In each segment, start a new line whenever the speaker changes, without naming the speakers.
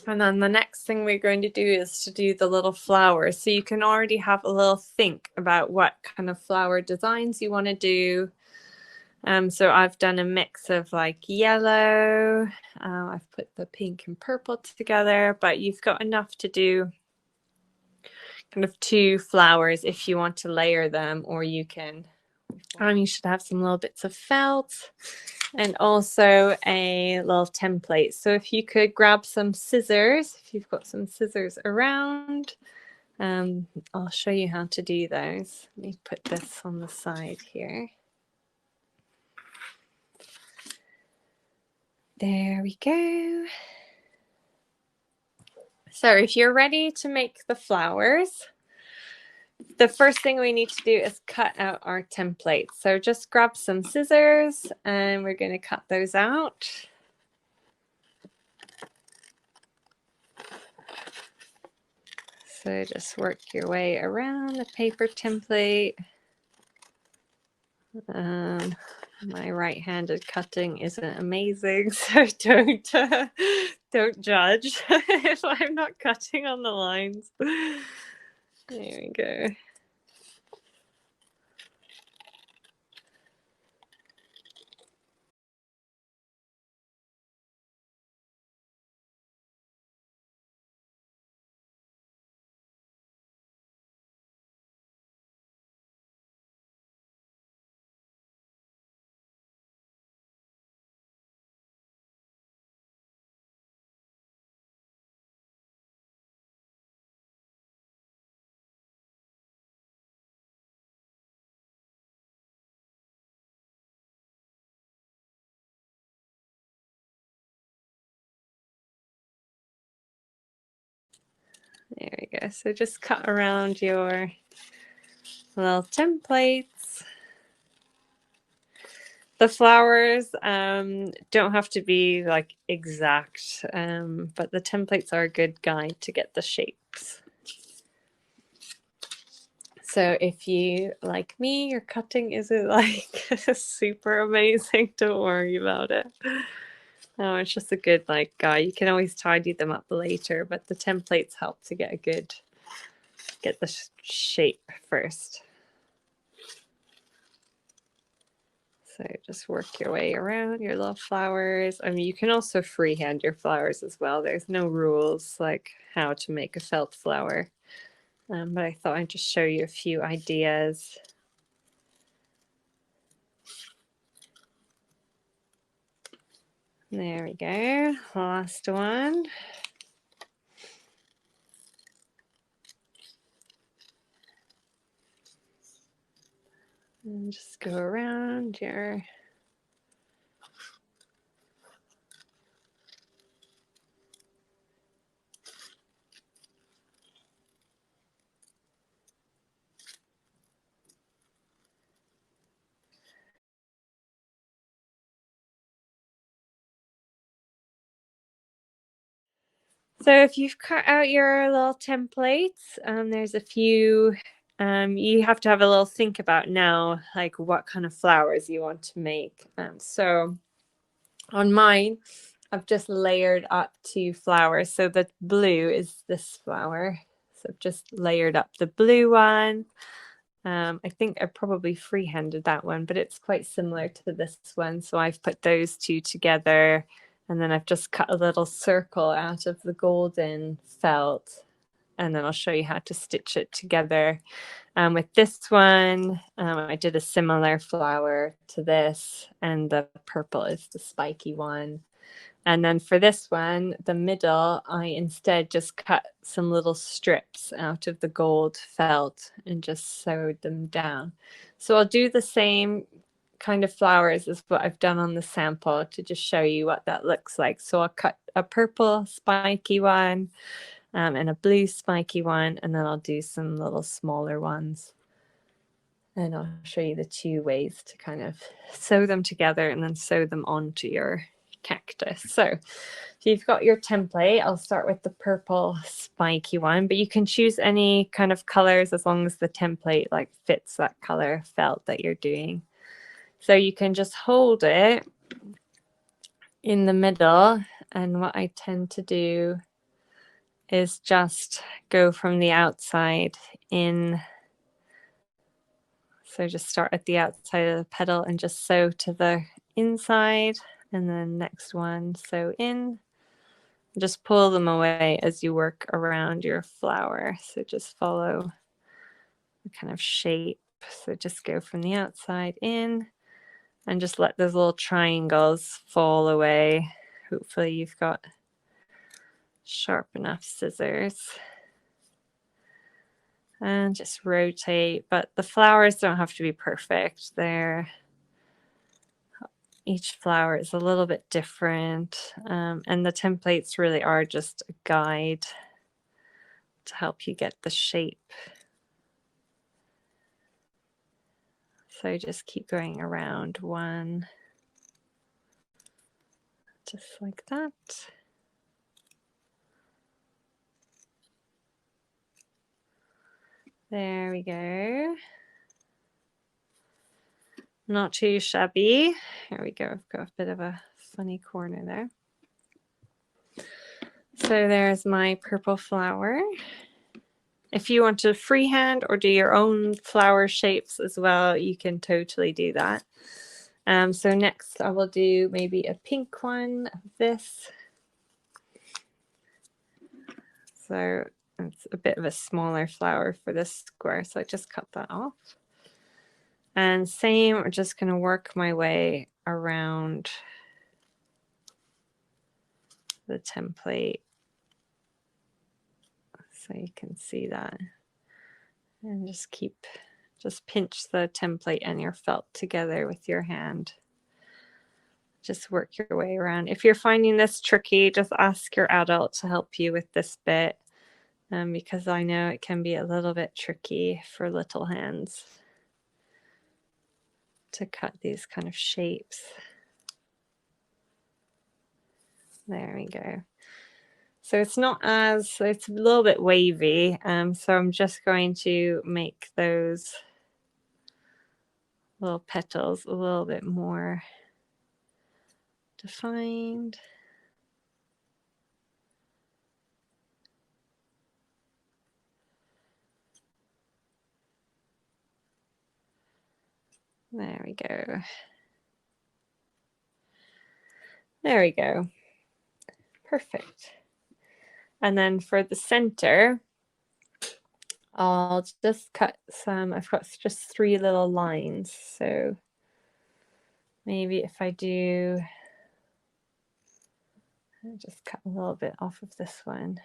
And then the next thing we're going to do is to do the little flowers. So you can already have a little think about what kind of flower designs you want to do. So I've done a mix of like yellow, I've put the pink and purple together, but you've got enough to do kind of 2 flowers if you want to layer them, or you can, you should have some little bits of felt and also a little template. So if you could grab some scissors, if you've got some scissors around, I'll show you how to do those. Let me put this on the side here. There we go. So if you're ready to make the flowers, the first thing we need to do is cut out our template. So just grab some scissors and we're going to cut those out. So just work your way around the paper template. My right-handed cutting isn't amazing, so don't judge if I'm not cutting on the lines. There we go. There we go. So just cut around your little templates. The flowers don't have to be like exact, but the templates are a good guide to get the shapes. So if you, like me, your cutting isn't like super amazing, don't worry about it. No, it's just a good like guide. You can always tidy them up later, but the templates help to get the shape first. So just work your way around your little flowers. I mean, you can also freehand your flowers as well. There's no rules like how to make a felt flower. But I thought I'd just show you a few ideas. There we go. Last one. And just go around your So if you've cut out your little templates, there's a few, you have to have a little think about now, like what kind of flowers you want to make. So on mine, I've just layered up 2 flowers. So the blue is this flower. So I've just layered up the blue one. I think I probably freehanded that one, but it's quite similar to this one. So I've put those 2 together, and then I've just cut a little circle out of the golden felt, and then I'll show you how to stitch it together. With this one, I did a similar flower to this, and the purple is the spiky one. And then for this one, the middle, I instead just cut some little strips out of the gold felt and just sewed them down. So I'll do the same kind of flowers as what I've done on the sample to just show you what that looks like. So I'll cut a purple spiky one and a blue spiky one, and then I'll do some little smaller ones. And I'll show you the 2 ways to kind of sew them together and then sew them onto your cactus. So if you've got your template, I'll start with the purple spiky one, but you can choose any kind of colors as long as the template like fits that color felt that you're doing. So you can just hold it in the middle, and what I tend to do is just go from the outside in. So just start at the outside of the petal and just sew to the inside, and then next one sew in. Just pull them away as you work around your flower. So just follow the kind of shape. So just go from the outside in and just let those little triangles fall away. Hopefully you've got sharp enough scissors. And just rotate, but the flowers don't have to be perfect. Each flower is a little bit different, and the templates really are just a guide to help you get the shape. So just keep going around one, just like that. There we go. Not too shabby. Here we go. I've got a bit of a funny corner there. So there's my purple flower. If you want to freehand or do your own flower shapes as well, you can totally do that. So next I will do maybe a pink one of this. So it's a bit of a smaller flower for this square, so I just cut that off. And same, I'm just going to work my way around the template so you can see that. And just pinch the template and your felt together with your hand. Just work your way around. If you're finding this tricky, just ask your adult to help you with this bit, because I know it can be a little bit tricky for little hands to cut these kind of shapes. There we go. So it's a little bit wavy. So I'm just going to make those little petals a little bit more defined. There we go. There we go. Perfect. And then for the center, I'll just cut some, I've got just 3 little lines. So maybe if I do, I'll just cut a little bit off of this one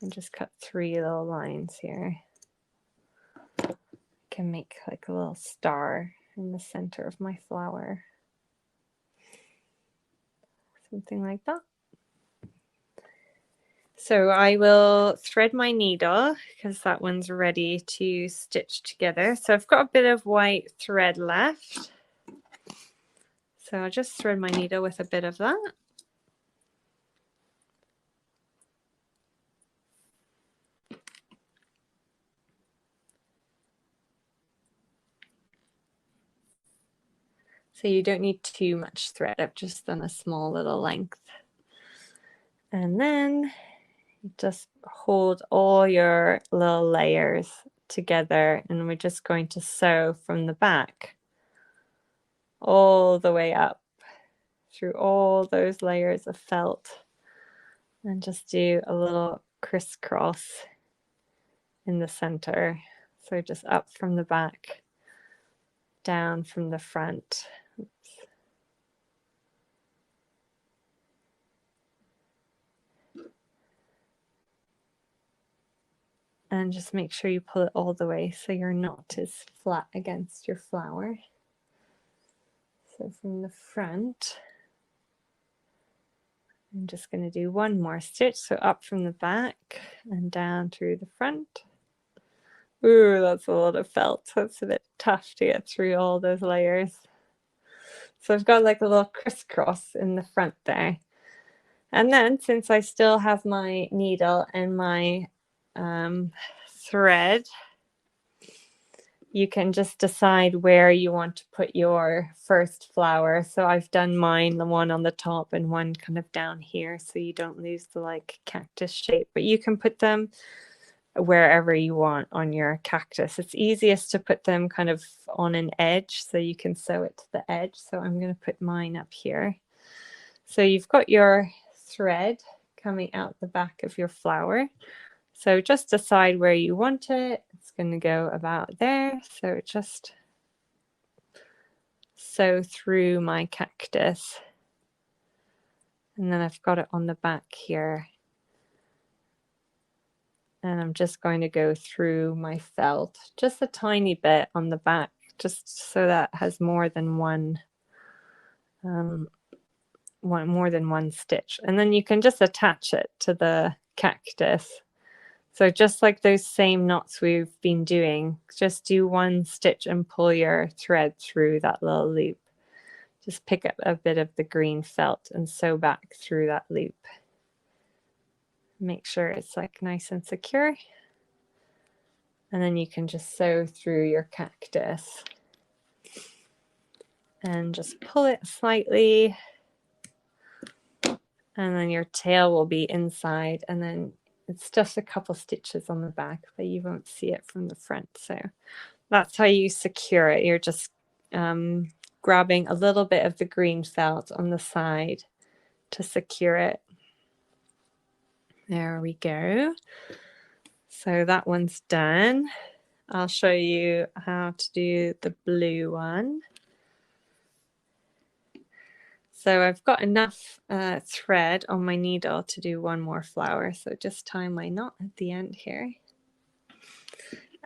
and just cut 3 little lines here. I can make like a little star in the center of my flower. Something like that. So I will thread my needle because that one's ready to stitch together. So I've got a bit of white thread left. So I'll just thread my needle with a bit of that. So you don't need too much thread. I've just done a small little length. And then just hold all your little layers together, and we're just going to sew from the back all the way up through all those layers of felt, and just do a little crisscross in the center. So just up from the back, down from the front. Oops. And just make sure you pull it all the way so your knot is flat against your flower. So from the front, I'm just going to do one more stitch. So up from the back and down through the front. Ooh, that's a lot of felt. That's a bit tough to get through all those layers. So I've got like a little crisscross in the front there. And then since I still have my needle and my thread, you can just decide where you want to put your first flower. So I've done mine, the one on the top and one kind of down here, so you don't lose the like cactus shape, but you can put them wherever you want on your cactus. It's easiest to put them kind of on an edge so you can sew it to the edge. So I'm going to put mine up here. So you've got your thread coming out the back of your flower. So just decide where you want it. It's going to go about there. So just sew through my cactus. And then I've got it on the back here. And I'm just going to go through my felt just a tiny bit on the back, just so that has more than one stitch. And then you can just attach it to the cactus. So just like those same knots we've been doing, just do one stitch and pull your thread through that little loop. Just pick up a bit of the green felt and sew back through that loop. Make sure it's like nice and secure. And then you can just sew through your cactus and just pull it slightly. And then your tail will be inside, and then it's just a couple stitches on the back, but you won't see it from the front. So that's how you secure it. You're just grabbing a little bit of the green felt on the side to secure it. There we go. So that one's done. I'll show you how to do the blue one. So I've got enough thread on my needle to do one more flower. So just tie my knot at the end here.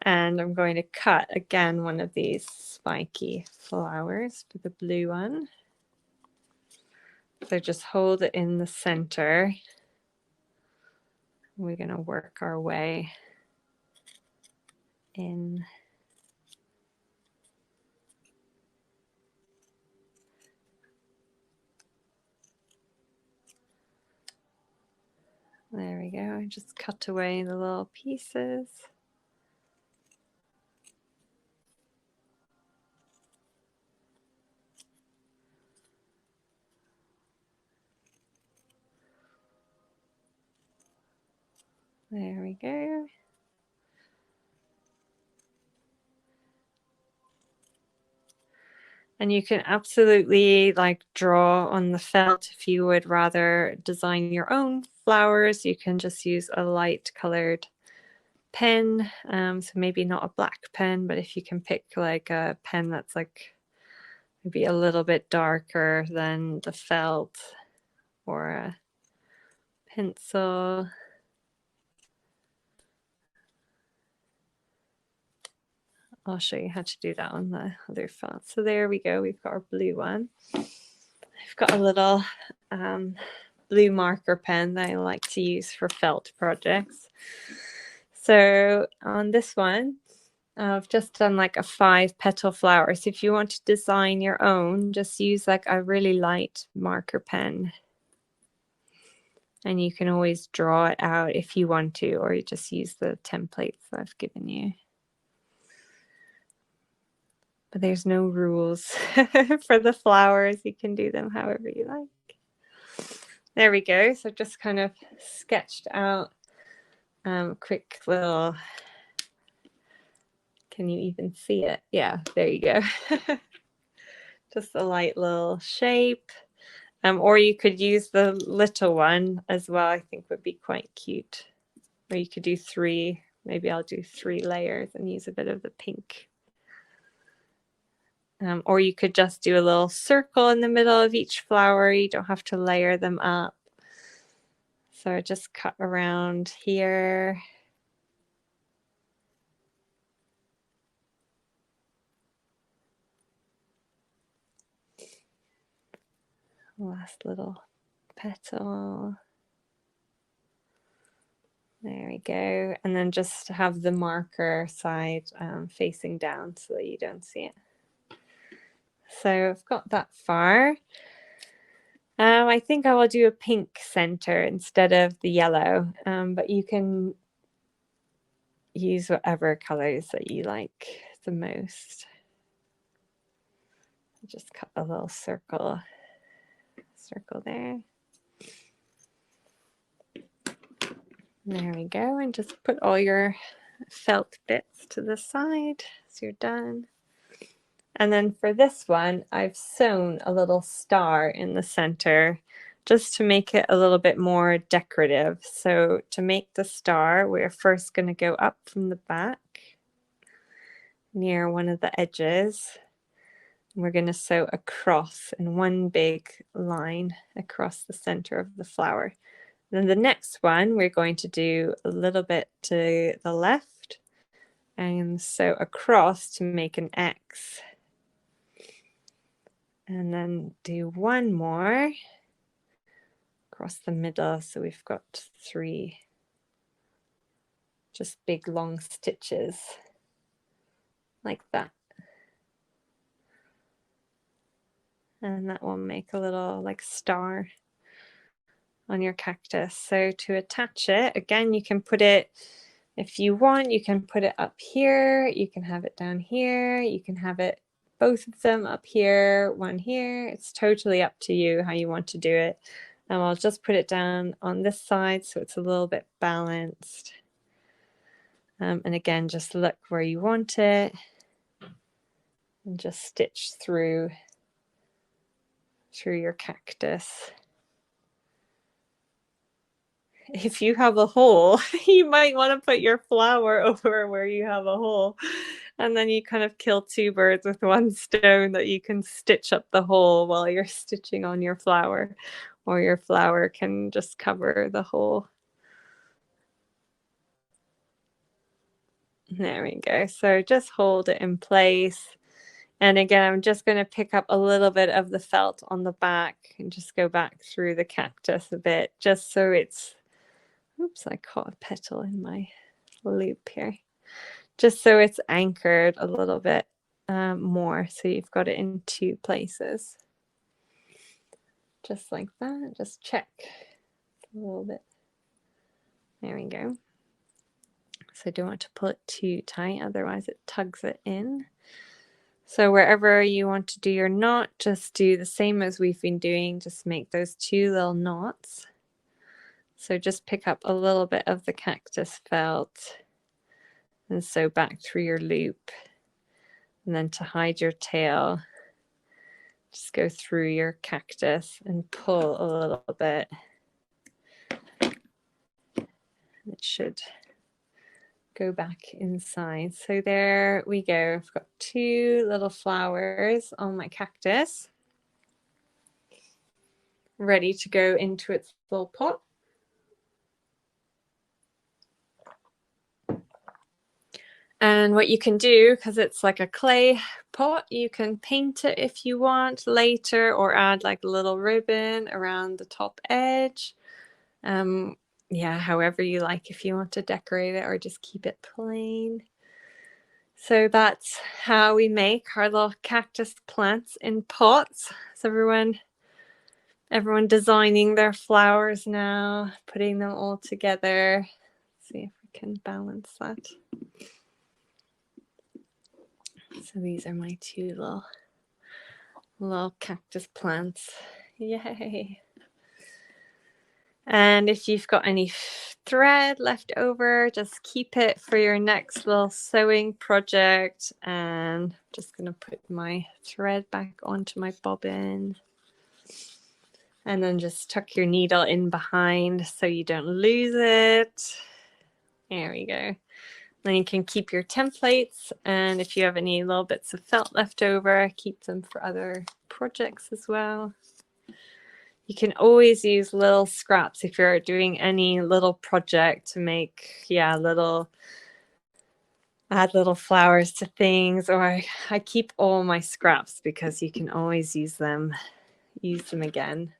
And I'm going to cut again one of these spiky flowers for the blue one. So just hold it in the center. We're going to work our way in. There we go. I just cut away the little pieces. There we go. And you can absolutely like draw on the felt if you would rather design your own flowers. You can just use a light colored pen. So maybe not a black pen, but if you can pick like a pen that's like maybe a little bit darker than the felt, or a pencil. I'll show you how to do that on the other felt. So there we go. We've got our blue one. I've got a little blue marker pen that I like to use for felt projects. So on this one, I've just done like a 5-petal flower. So if you want to design your own, just use like a really light marker pen. And you can always draw it out if you want to, or you just use the templates that I've given you. But there's no rules for the flowers. You can do them however you like. There we go. So just kind of sketched out quick little, can you even see it? Yeah, there you go. Just a light little shape. Or you could use the little one as well. I think would be quite cute. Or you could do 3. Maybe I'll do 3 layers and use a bit of the pink. Or you could just do a little circle in the middle of each flower. You don't have to layer them up. So I just cut around here. Last little petal. There we go. And then just have the marker side facing down so that you don't see it. So I've got that far. I think I will do a pink center instead of the yellow, but you can use whatever colors that you like. the most. Just cut a little circle there. There we go, and just put all your felt bits to the side so you're done. And then for this one, I've sewn a little star in the center just to make it a little bit more decorative. So to make the star, we're first going to go up from the back near one of the edges. We're going to sew across in one big line across the center of the flower. Then the next one, we're going to do a little bit to the left and sew across to make an X. And then do one more across the middle. So we've got 3 just big long stitches like that. And that will make a little like star on your cactus. So to attach it, again, you can put it, if you want, you can put it up here, you can have it down here, you can have it both of them up here, one here. It's totally up to you how you want to do it. And I'll just put it down on this side so it's a little bit balanced. And again, just look where you want it and just stitch through your cactus. If you have a hole, you might want to put your flower over where you have a hole. And then you kind of kill 2 birds with one stone, that you can stitch up the hole while you're stitching on your flower, or your flower can just cover the hole. There we go. So just hold it in place. And again, I'm just going to pick up a little bit of the felt on the back and just go back through the cactus a bit, just so it's, oops, I caught a petal in my loop here. Just so it's anchored a little bit more, so you've got it in 2 places. Just like that, just check a little bit. There we go. So don't want to pull it too tight, otherwise it tugs it in. So wherever you want to do your knot, just do the same as we've been doing, just make those 2 little knots. So just pick up a little bit of the cactus felt and sew back through your loop. And then to hide your tail, just go through your cactus and pull a little bit. It should go back inside. So there we go. I've got 2 little flowers on my cactus, ready to go into its little pot. And what you can do, because it's like a clay pot, you can paint it if you want later, or add like a little ribbon around the top edge. Yeah, however you like, if you want to decorate it or just keep it plain. So that's how we make our little cactus plants in pots. So everyone designing their flowers now, putting them all together. Let's see if we can balance that. So these are my 2 little cactus plants. Yay! And if you've got any thread left over, just keep it for your next little sewing project. And I'm just going to put my thread back onto my bobbin. And then just tuck your needle in behind so you don't lose it. There we go. Then you can keep your templates, and if you have any little bits of felt left over, keep them for other projects as well. You can always use little scraps if you're doing any little project to make, add little flowers to things. Or I keep all my scraps because you can always use them again.